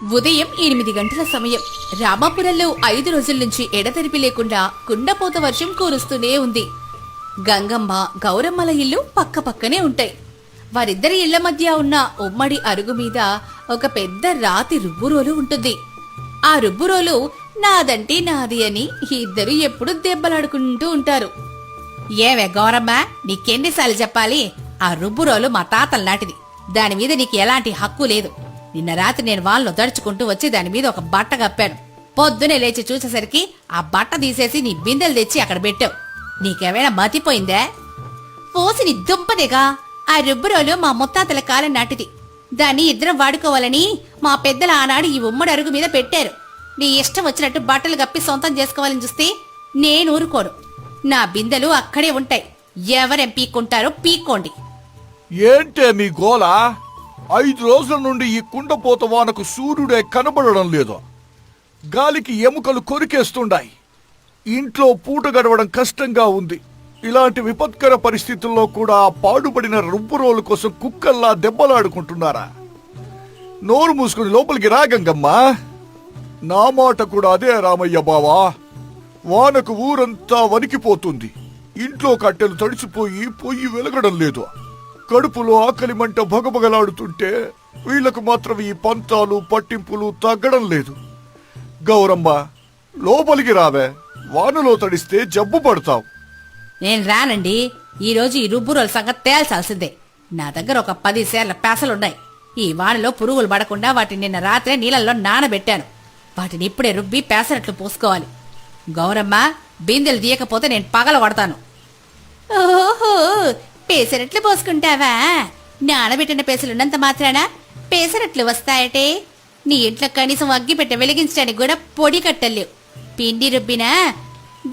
ఉదయం 8 గంటల సమయం. రామాపురంలో 5 రోజుల నుంచి ఎడతెరిపి లేకుండా కుండపోత వర్షం కురుస్తూనే ఉంది. గంగమ్మ, గౌరమ్మల ఇల్లు పక్క పక్కనే ఉంటాయి. వారిద్దరి ఇళ్ల మధ్య ఉన్న ఉమ్మడి అరుగు మీద ఒక పెద్ద రాతి రుబ్బురోలు ఉంటుంది. ఆ రుబ్బురోలు నాదంటే నాది అని ఇద్దరు ఎప్పుడు దెబ్బలాడుకుంటూ ఉంటారు. ఏవే గౌరమ్మ, నీకెన్నిసార్లు చెప్పాలి? ఆ రుబ్బురోలు మా తాతల నాటిది. దాని మీద నీకు ఎలాంటి హక్కు లేదు. నిన్న రాత్రి నేను వాళ్ళను దడుచుకుంటూ వచ్చి దాని మీద ఒక బట్ట కప్పాను. పొద్దునే లేచి చూసేసరికి ఆ బట్ట తీసేసి నీ బిందెలు తెచ్చి అక్కడ పెట్టావు. నీకేమైనా మతిపోయిందే? పోసి నీ దుంపదేగా. ఆ రుబ్బురోలు మా ముత్తాతల కాలం నాటిది. దాన్ని ఇద్దరం వాడుకోవాలని మా పెద్దలు ఆనాడు ఈ ఉమ్మడి అరుగు మీద పెట్టారు. నీ ఇష్టం వచ్చినట్టు బట్టలు కప్పి సొంతం చేసుకోవాలని చూస్తే నేను ఊరుకోను. నా బిందెలు అక్కడే ఉంటాయి. ఎవరేం పీక్కుంటారో పీక్కోండి. ఏంటే మీ గోల? 5 రోజుల నుండి ఈ కుండపోత వానకు సూర్యుడే కనబడడం లేదు. గాలికి ఎముకలు కొరికేస్తుండాయి. ఇంట్లో పూట గడవడం కష్టంగా ఉంది. ఇలాంటి విపత్కర పరిస్థితుల్లో కూడా పాడుపడిన రుబ్బురోలు కోసం కుక్కల్లా దెబ్బలాడుకుంటున్నారా? నోరు మూసుకుని లోపలికి రాగంగమ్మా. నా మాట కూడా అదే రామయ్య బావా. వానకు ఊరంతా వణికిపోతుంది. ఇంట్లో కట్టెలు తడిసిపోయి పొయ్యి వెలగడం లేదు. కడుపులో ఆకలి మంట భగభగలాడుతుంటే వీళ్లకు మాత్రం ఈ పంతాలు పట్టింపులు తగ్గడం లేదు. గౌరమ్మ, లోపలికి రావే. వానలో తడిస్తే జబ్బు పడతావు. నేను రానండి. ఈరోజు ఈ రుబ్బురోల సంగతి తేల్చాల్సిందే. నా దగ్గర ఒక 10 సేర్ల పెసలున్నాయి. ఈ వానలో పురుగులు పడకుండా వాటిని నిన్న రాత్రే నీళ్ళల్లో నానబెట్టాను. వాటిని ఇప్పుడే రుబ్బి పెసరట్లు పోసుకోవాలి. గౌరమ్మ, బిందెలు తీయకపోతే నేను పగల కొడతాను. ఓహో, పెసరట్లు పోసుకుంటావా? నానబెట్టిన పెసలున్నంత మాత్రాన పెసరట్లు వస్తాయటే? నీ ఇంట్లో కనీసం అగ్గి పెట్టె వెలిగించడానికి కూడా పొడి కట్టలేవు. పిండి రుబ్బినా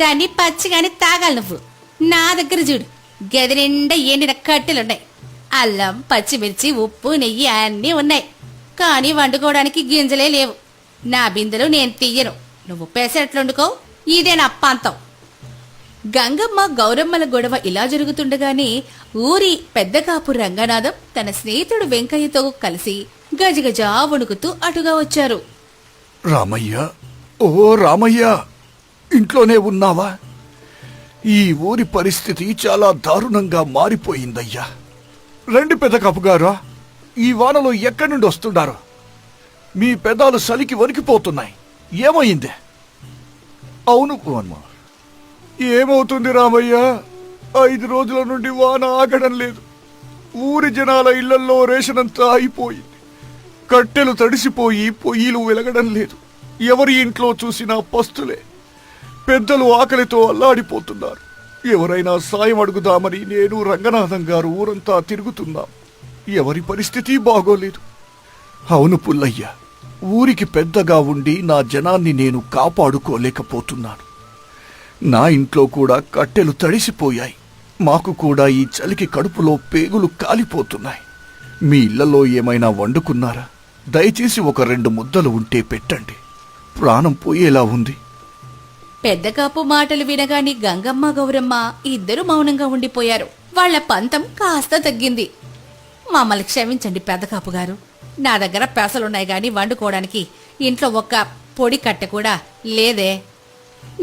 దాన్ని పచ్చిగాని తాగాలి నువ్వు. నా దగ్గర చూడు, గది నిండా ఎండిన కట్టెలున్నాయి. అల్లం, పచ్చిమిర్చి, ఉప్పు, నెయ్యి అన్నీ ఉన్నాయి. కానీ వండుకోవడానికి గింజలే లేవు. నా బిందెలు నేను తీయను. నువ్వు పెసరట్లు వండుకో. ఇదే నా పంతం. గంగమ్మ, గౌరమ్మల గొడవ ఇలా జరుగుతుండగానే ఊరి పెద్దకాపు రంగనాథం తన స్నేహితుడు వెంకయ్యతో కలిసి గజగజా వణుకుతూ అటుగా వచ్చారు. రామయ్య, ఓ రామయ్య, ఇంట్లోనే ఉన్నావా? ఈ ఊరి పరిస్థితి చాలా దారుణంగా మారిపోయిందయ్యా. రండి పెద్ద కప్పుగారా. ఈ వానలో ఎక్కడి నుండి వస్తున్నారు? మీ పెదాలు సలికి వణికిపోతున్నాయి. ఏమైందే? అవును అమ్మా. ఏమవుతుంది రామయ్య? 5 రోజుల నుండి వాన ఆగడం లేదు. ఊరి జనాల ఇళ్లల్లో రేషన్ అంతా అయిపోయింది. కట్టెలు తడిసిపోయి పొయ్యిలు వెలగడం లేదు. ఎవరి ఇంట్లో చూసినా పస్తులే. పెద్దలు ఆకలితో అల్లాడిపోతున్నారు. ఎవరైనా సాయం అడుగుదామని నేను, రంగనాథం గారు ఊరంతా తిరుగుతున్నాం. ఎవరి పరిస్థితి బాగోలేదు. అవును పుల్లయ్య, ఊరికి పెద్దగా ఉండి నా జనాన్ని నేను కాపాడుకోలేకపోతున్నాను. నా ఇంట్లో కూడా కట్టెలు తడిసిపోయాయి. మాకు కూడా ఈ చలికి కడుపులో పేగులు కాలిపోతున్నాయి. మీ ఇళ్లలో ఏమైనా వండుకున్నారా? దయచేసి ఒక 2 ముద్దలు ఉంటే పెట్టండి. ప్రాణం పోయేలా ఉంది. పెద్దకాపు మాటలు వినగాని గంగమ్మ, గౌరమ్మ ఇద్దరు మౌనంగా ఉండిపోయారు. వాళ్ల పంతం కాస్త తగ్గింది. మమ్మల్ని క్షమించండి పెద్దకాపు గారు. నా దగ్గర పెసలున్నాయి గాని వండుకోవడానికి ఇంట్లో ఒక్క పొడి కట్టె కూడా లేదే.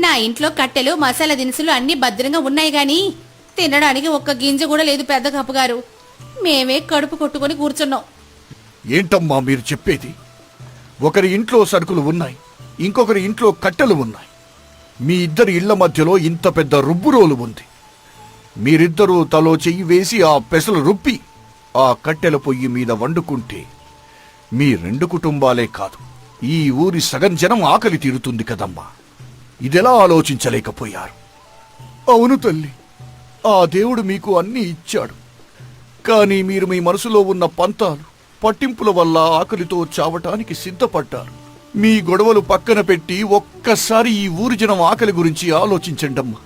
నా ఇంట్లో కట్టెలు, మసాలా దినుసులు అన్నీ భద్రంగా ఉన్నాయి గాని తినడానికి ఒక్క గింజ కూడా లేదు పెద్దకాపు గారు. మేమే కడుపు కొట్టుకుని కూర్చున్నాం. ఏంటమ్మా మీరు చెప్పేది? ఒకరి ఇంట్లో సరుకులు ఉన్నాయి, ఇంకొకరి ఇంట్లో కట్టెలు ఉన్నాయి. మీ ఇద్దరి ఇళ్ల మధ్యలో ఇంత పెద్ద రుబ్బురోలు ఉంది. మీరిద్దరూ తలో చెయ్యి వేసి ఆ పెసలు రుబ్బి ఆ కట్టెల పొయ్యి మీద వండుకుంటే మీ 2 కుటుంబాలే కాదు, ఈ ఊరి సగం జనం ఆకలి తీరుతుంది కదమ్మా. ఇదెలా ఆలోచించలేకపోయారు? అవును తల్లి, ఆ దేవుడు మీకు అన్నీ ఇచ్చాడు. కానీ మీరు మీ మనసులో ఉన్న పంతాలు, పట్టింపుల వల్ల ఆకలితో చావటానికి సిద్ధపడ్డారు. మీ గొడవలు పక్కన పెట్టి ఒక్కసారి ఈ ఊరి జనం ఆకలి గురించి ఆలోచించండమ్మా.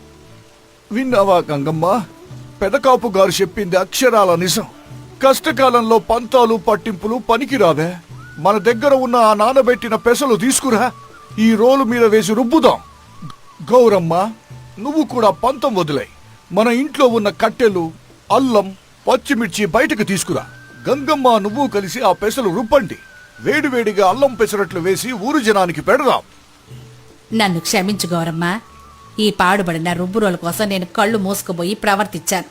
విన్నావా గంగమ్మ? పెదకాపు గారు చెప్పింది అక్షరాల నిజం. కష్టకాలంలో పంతాలు, పట్టింపులు పనికిరావే. మన దగ్గర ఉన్న ఆ నానబెట్టిన పెసలు తీసుకురా, ఈ రోలు మీద వేసి రుబ్బుదాం. గౌరమ్మ, నువ్వు కూడా పంతం వదిలాయి. మన ఇంట్లో ఉన్న కట్టెలు, అల్లం, పచ్చిమిర్చి బయటకు తీసుకురా. గంగమ్మ, నువ్వు కలిసి ఆ పెసలు రుబ్బండి. వేడివేడిగా అల్లం పెసరట్లు వేసి ఊరు జనానికి పెడదాం. నన్ను క్షమించు గౌరమ్మ. ఈ పాడుబడిన రుబ్బురోల కోసం నేను కళ్ళు మూసుకుపోయి ప్రవర్తించాను.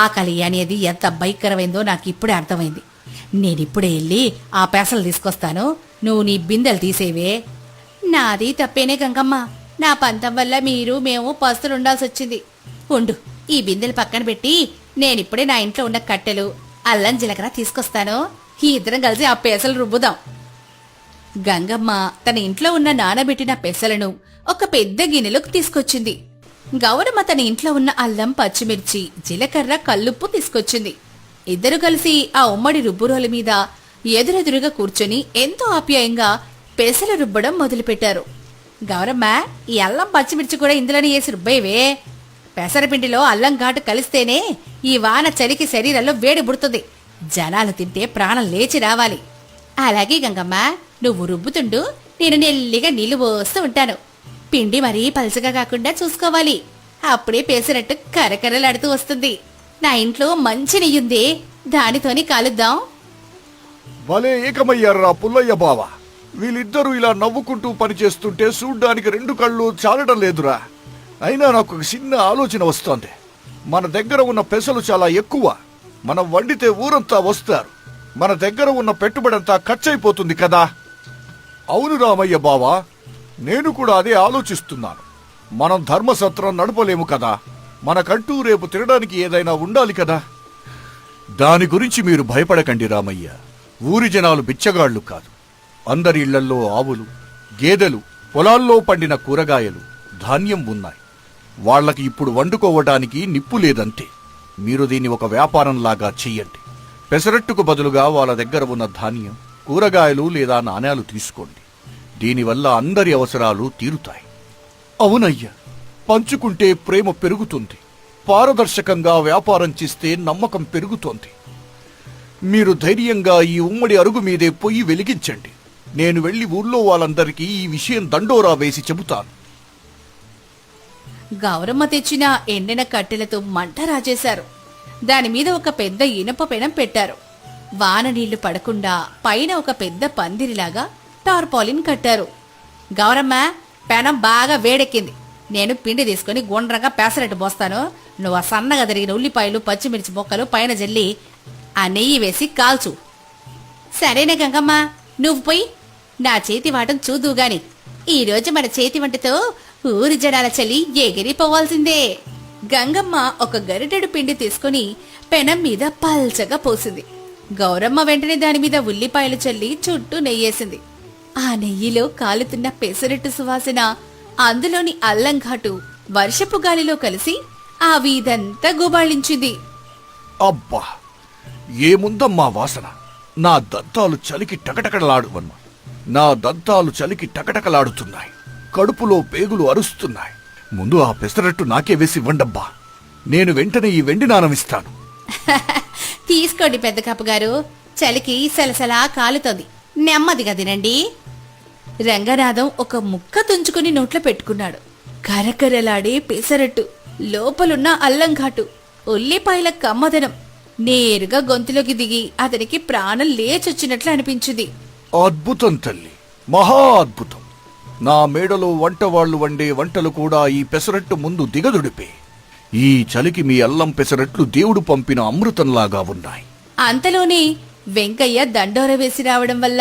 ఆకలి అనేది ఎంత భయంకరమైందో నాకు ఇప్పుడే అర్థమైంది. నేనిప్పుడే వెళ్ళి ఆ పెసలు తీసుకొస్తాను. నువ్వు నీ బిందెలు తీసేవే. నాది తప్పేనే గంగమ్మ. నా పంతం వల్ల మేము పస్తులుండాల్సి వచ్చింది. ఉండు, ఈ బిందెలు పక్కన పెట్టి నేనిప్పుడే నా ఇంట్లో ఉన్న కట్టెలు, అల్లం జీలకర్ర తీసుకొస్తాను. ఈ ఇద్దరం కలిసి ఆ పెసలు రుబ్బుదాం. గంగమ్మ తన ఇంట్లో ఉన్న నానబెట్టిన పెసలను ఒక పెద్ద గిన్నెలోకి తీసుకొచ్చింది. గౌరమ్మ తన ఇంట్లో ఉన్న అల్లం, పచ్చిమిర్చి, జీలకర్ర, కల్లుప్పు తీసుకొచ్చింది. ఇద్దరు కలిసి ఆ ఉమ్మడి రుబ్బురోల మీద ఎదురెదురుగా కూర్చొని ఎంతో ఆప్యాయంగా పెసలు రుబ్బడం మొదలుపెట్టారు. గౌరమ్మ, ఈ అల్లం పచ్చిమిర్చి కూడా ఇందులోనే వేసి రుబ్బేవే. పెసరపిండిలో అల్లం ఘాటు కలిస్తేనే ఈ వాన చలికి శరీరంలో వేడి పుడుతుంది. జనాలు తింటే ప్రాణం లేచి రావాలి. అలాగే గంగమ్మ, నువ్వు రుబ్బుతుండు, నేను నెల్లిగా నీళ్లు పోస్తూ ఉంటాను. పిండి మరీ పలచగా కాకుండా చూసుకోవాలి. అప్పుడే పేసినట్టు కరకరలాడుతూ వస్తుంది. నా ఇంట్లో మంచి నెయ్యుంది, దానితోని కాలుద్దాం. భలే ఏకమయ్యారా పుల్లయ్య బావ. వీళ్ళిద్దరూ ఇలా నవ్వుకుంటూ పనిచేస్తుంటే చూడ్డానికి రెండు కళ్ళు చాలడం లేదురా. అయినా నాకు ఒక చిన్న ఆలోచన వస్తోంది. మన దగ్గర ఉన్న పెసలు చాలా ఎక్కువ. మనం వండితే ఊరంతా వస్తారు. మన దగ్గర ఉన్న పెట్టుబడంతా ఖర్చయిపోతుంది కదా. అవును రామయ్య బావా, నేను కూడా అదే ఆలోచిస్తున్నాను. మనం ధర్మసత్రం నడపలేము కదా. మనకంటూ రేపు తినడానికి ఏదైనా ఉండాలి కదా. దాని గురించి మీరు భయపడకండి రామయ్య. ఊరి జనాలు బిచ్చగాళ్లు కాదు. అందరి ఇళ్లల్లో ఆవులు, గేదెలు, పొలాల్లో పండిన కూరగాయలు, ధాన్యం ఉన్నాయి. వాళ్లకి ఇప్పుడు వండుకోవడానికి నిప్పు లేదంతే. మీరు దీన్ని ఒక వ్యాపారంలాగా చెయ్యండి. పెసరట్టుకు బదులుగా వాళ్ళ దగ్గర ఉన్న ధాన్యం, కూరగాయలు లేదా నాణేలు తీసుకోండి. దీనివల్ల అందరి అవసరాలు తీరుతాయి. అవునయ్యా, పంచుకుంటే ప్రేమ పెరుగుతుంది. పారదర్శకంగా వ్యాపారం చేస్తే నమ్మకం పెరుగుతోంది. మీరు ధైర్యంగా ఈ ఉమ్మడి అరుగు మీదే పొయ్యి వెలిగించండి. నేను వెళ్లి ఊర్లో వాళ్ళందరికీ ఈ విషయం దండోరా వేసి చెబుతాను. గౌరమ్మ తెచ్చిన ఎండిన కట్టెలతో మంట రాజేశారు. దానిమీద ఒక పెద్ద ఇనుప పెనం పెట్టారు. వాన నీళ్లు పడకుండా పైన ఒక పెద్ద పందిరిలాగా టార్పాలిన్ కట్టారు. గౌరమ్మ, పెనం బాగా వేడెక్కింది. నేను పిండి తీసుకుని గుండ్రంగా పెసరట్టు పోస్తాను. నువ్వు ఆ సన్నగా తరిగిన ఉల్లిపాయలు, పచ్చిమిర్చి ముక్కలు పైన జల్లి ఆ నెయ్యి వేసి కాల్చు. సరేనే గంగమ్మ, నువ్వు పోయి నా చేతి వాటం చూదువు గాని. ఈరోజు మన చేతి వంటతో ఊరి జనాల చలి ఎగిరిపోవాల్సిందే. గంగమ్మ ఒక గరిటెడు పిండి తీసుకుని పెనం మీద పల్చగా పోసింది. గౌరమ్మ వెంటనే దానిమీద ఉల్లిపాయలు చల్లి చుట్టూ నెయ్యేసింది. ఆ నెయ్యిలో కాలుతున్న పెసరట్టు సువాసన, అందులోని అల్లం ఘాటు వర్షపు గాలిలో కలిసి ఆ వీధంతా గుబాళించింది. అబ్బా, ఏముందమ్మా వాసన! నా దంతాలు చలికి టకటకలాడువన్నా. నా దంతాలు చలికి టకటకలాడుతున్నాయి. కడుపులో పేగులు అరుస్తున్నాయి. ముందు ఆ పెసరట్టు నాకే వేసి ఇవ్వండబ్బా. నేను వెంటనే ఈ వెండి నాణమిస్తాను. తీసుకోండి పెద్ద కప్పు గారు. చలికి సలసలా కాలుతోంది, నెమ్మదిగా తినండి. రంగనాథం ఒక ముక్క తుంచుకుని నోట్లో పెట్టుకున్నాడు. కరకరలాడే పెసరట్టు, లోపలున్న అల్లం ఘాటు, ఉల్లిపాయల కమ్మదనం నేరుగా గొంతులోకి దిగి అతనికి ప్రాణం లేచొచ్చినట్లు అనిపించింది. అద్భుతం తల్లి, మహా అద్భుతం. నా మేడలో వంటవాళ్లు వండే వంటలు కూడా ఈ పెసరట్టు ముందు దిగదుడిపే. ఈ చలికి మీ అల్లం పెసరట్లు దేవుడు పంపిన అమృతంలాగా ఉన్నాయి. అంతలోనే వెంకయ్య దండోర వేసి రావడం వల్ల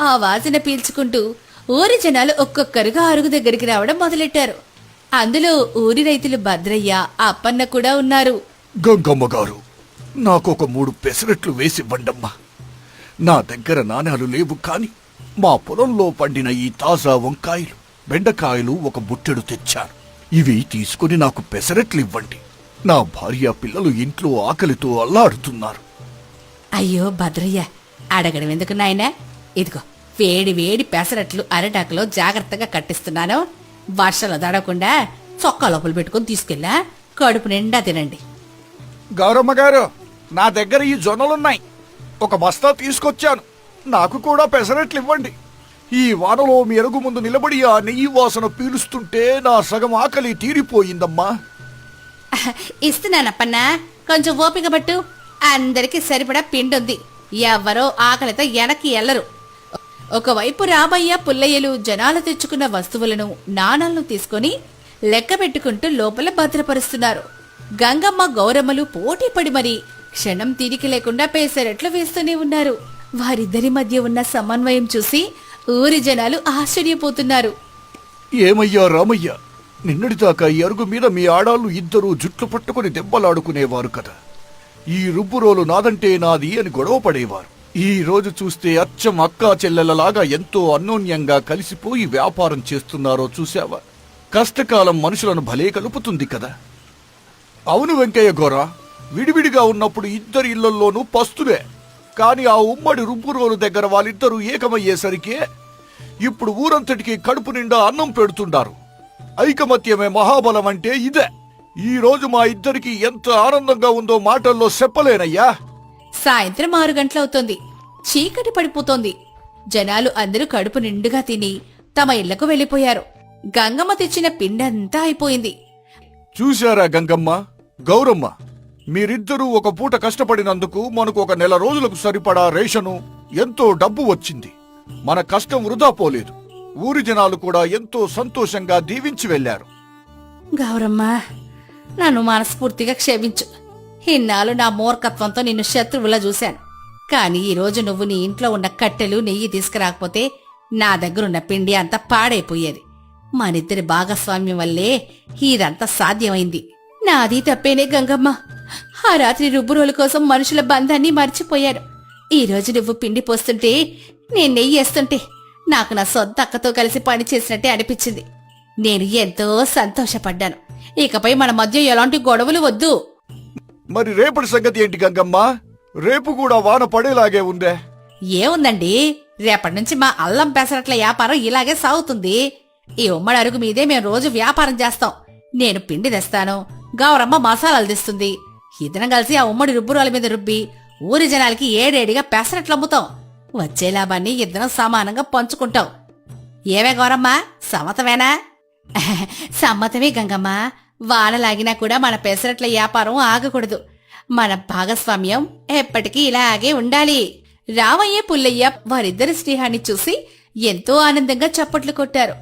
ఆ వాసన పీల్చుకుంటూ ఊరి జనాలు ఒక్కొక్కరుగా అరుగు దగ్గరికి రావడం మొదలెట్టారు. అందులో ఊరి రైతులు భద్రయ్య, అప్పన్న కూడా ఉన్నారు. గంగమ్మ గారు, నాకొక 3 పెసరట్లు వేసివ్వండమ్మా. నా దగ్గర నాణాలు లేవు, కాని మా పొలంలో పండిన ఈ తాజా వంకాయలు, బెండకాయలు ఒక బుట్టెడు తెచ్చాను. ఇవి తీసుకుని నాకు పెసరట్లు ఇవ్వండి. నా భార్య పిల్లలు ఇంట్లో ఆకలితో అల్లాడుతున్నారు. అయ్యో భద్రయ్య, అడగడం ఎందుకు నాయనా? ఇదిగో వేడి వేడి పెసరట్లు అరటాకులో జాగ్రత్తగా కట్టిస్తున్నాను. వర్షాలు దడకుండా చొక్కా లోపల పెట్టుకుని తీసుకెళ్ళా, కడుపు నిండా తినండి. గౌరమ్మ గారు, నా దగ్గర ఈ జొన్నలున్నాయి. ఒక బస్తా తీసుకొచ్చాను. నాకు కూడా పెసరట్లు ఇవ్వండి. ఈ వానలో మీ అరుగు ముందు నిలబడి ఆ నెయ్యి వాసన పీలుస్తుంటే నా సగం ఆకలి తీరిపోయిందమ్మా. ఇస్తున్నానప్పన్నా, కొంచెం ఓపిక పట్టు. అందరికి సరిపడా పిండుంది. ఎవ్వరో ఆకలితో వెనక్కి ఎల్లరు. ఒకవైపు రామయ్య పుల్లయ్యలు జనాలు తెచ్చుకున్న వస్తువులను నాణాలను తీసుకొని లెక్క పెట్టుకుంటూ లోపల భద్రపరుస్తున్నారు. గంగమ్మ గౌరమ్మలు పోటీపడి మరి క్షణం తీరిక లేకుండా పేసరెట్లు వేస్తూనే ఉన్నారు. వారిద్దరి మధ్య ఉన్న సమన్వయం చూసి ఊరి జనాలు ఆశ్చర్యపోతున్నారు. ఏమయ్యా రామయ్య, నిన్నటిదాకా ఈ అరుగు మీద మీ ఆడాళ్ళు ఇద్దరూ జుట్లు పట్టుకుని దెబ్బలాడుకునేవారు కదా. ఈ రుబ్బురోలు నాదంటే నాది అని గొడవ పడేవారు. ఈ రోజు చూస్తే అచ్చం అక్కా చెల్లెలలాగా ఎంతో అన్యోన్యంగా కలిసిపోయి వ్యాపారం చేస్తున్నారో చూశావా? కష్టకాలం మనుషులను భలే కలుపుతుంది కదా. అవును వెంకయ్య గోరా, విడివిడిగా ఉన్నప్పుడు ఇద్దరి ఇళ్లల్లోనూ పస్తులే. కాని ఆ ఉమ్మడి రుబ్బురోలు దగ్గర వాళ్ళిద్దరూ ఏకమయ్యేసరికి ఇప్పుడు ఊరంతటికి కడుపు నిండా అన్నం పెడుతుండారు. ఐకమత్యమే మహాబలం అంటే ఇదే. ఈ రోజు మా ఇద్దరికి ఎంత ఆనందంగా ఉందో మాటల్లో చెప్పలేనయ్యా. సాయంత్రం 6 గంటలవుతోంది. చీకటి పడిపోతోంది. జనాలు అందరూ కడుపు నిండుగా తిని తమ ఇళ్లకు వెళ్లిపోయారు. గంగమ్మ తెచ్చిన పిండంతా అయిపోయింది. చూశారా గంగమ్మ, గౌరమ్మ, మీరిద్దరూ ఒక పూట కష్టపడినందుకు మనకు 1 నెల రోజులకు సరిపడా రేషను, ఎంతో డబ్బు వచ్చింది. మన కష్టం వృధా పోలేదు. ఊరి జనాలు కూడా ఎంతో సంతోషంగా దీవించి వెళ్లారు. గౌరమ్మ, నన్ను మనస్ఫూర్తిగా క్షమించు. ఇన్నాళ్ళు నా మూర్ఖత్వంతో నిన్ను శత్రువులా చూశాను. కాని ఈరోజు నువ్వు నీ ఇంట్లో ఉన్న కట్టెలు నెయ్యి తీసుకురాకపోతే నా దగ్గరున్న పిండి అంతా పాడైపోయేది. మనిద్దరి భాగస్వామ్యం వల్లే ఇదంతా సాధ్యమైంది. నాది తప్పేనే గంగమ్మ. ఆ రాత్రి రుబ్బురోలు కోసం మనుషుల బంధాన్ని మర్చిపోయాను. ఈరోజు నువ్వు పిండి పోస్తుంటే నేను నెయ్యి వేస్తుంటే నాకు నా సొంత అక్కతో కలిసి పని చేసినట్టే అనిపించింది. నేను ఎంతో సంతోషపడ్డాను. ఇకపై మన మధ్య ఎలాంటి గొడవలు వద్దు. మరి రేపటి సంగతి ఏంటి గంగమ్మ? రేపు కూడా వాన పడేలాగే ఉందే. ఏముందండి, రేపటి నుంచి మా అల్లం పెసరట్ల వ్యాపారం ఇలాగే సాగుతుంది. ఈ ఉమ్మడి అరుగు మీదే మేము రోజు వ్యాపారం చేస్తాం. నేను పిండి తెస్తాను, గౌరమ్మ మసాలాలు తెస్తుంది. ఇద్దరం కలిసి ఆ ఉమ్మడి రుబ్బురాల మీద రుబ్బి ఊరి జనాలకి ఏడేడిగా పెసరట్లు అమ్ముతాం. వచ్చే లాభాన్ని ఇద్దరం సమానంగా పంచుకుంటాం. ఏవే గౌరమ్మ, సమ్మతమేనా? సమ్మతమే గంగమ్మ. వానలాగినా కూడా మన పెసరట్ల వ్యాపారం ఆగకూడదు. మన భాగస్వామ్యం ఎప్పటికీ ఇలాగే ఉండాలి. రామయ్య పుల్లయ్య వారిద్దరి స్నేహాన్ని చూసి ఎంతో ఆనందంగా చప్పట్లు కొట్టారు.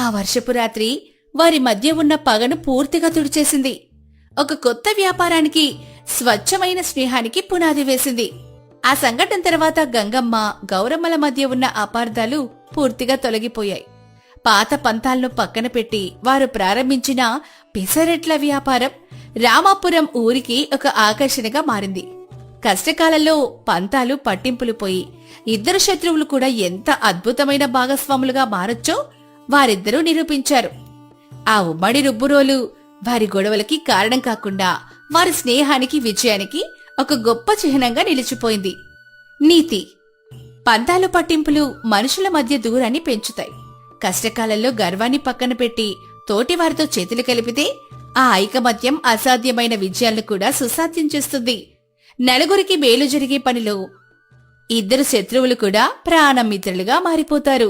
ఆ వర్షపు రాత్రి వారి మధ్య ఉన్న పగను పూర్తిగా తుడిచేసింది. ఒక కొత్త వ్యాపారానికి, స్వచ్ఛమైన స్నేహానికి పునాది వేసింది. ఆ సంఘటన తర్వాత గంగమ్మ, గౌరమ్మల మధ్య ఉన్న అపార్థాలు పూర్తిగా తొలగిపోయాయి. పాత పంతాలను పక్కన పెట్టి వారు ప్రారంభించిన పెసరెట్ల వ్యాపారం రామాపురం ఊరికి ఒక ఆకర్షణగా మారింది. కష్టకాలంలో పంతాలు పట్టింపులు పోయి ఇద్దరు శత్రువులు కూడా ఎంత అద్భుతమైన భాగస్వాములుగా మారొచ్చో వారిద్దరూ నిరూపించారు. ఆ ఉమ్మడి రుబ్బురోలు వారి గొడవలకి కారణం కాకుండా వారి స్నేహానికి, విజయానికి ఒక గొప్ప చిహ్నంగా నిలిచిపోయింది. నీతి: పంతాలు పట్టింపులు మనుషుల మధ్య దూరాన్ని పెంచుతాయి. కష్టకాలంలో గర్వాన్ని పక్కన పెట్టి తోటివారితో చేతులు కలిపితే ఆ ఐకమత్యం అసాధ్యమైన విజయాలను కూడా సుసాధ్యం చేస్తుంది. నలుగురికి మేలు జరిగే పనిలో ఇద్దరు శత్రువులు కూడా ప్రాణమిత్రులుగా మారిపోతారు.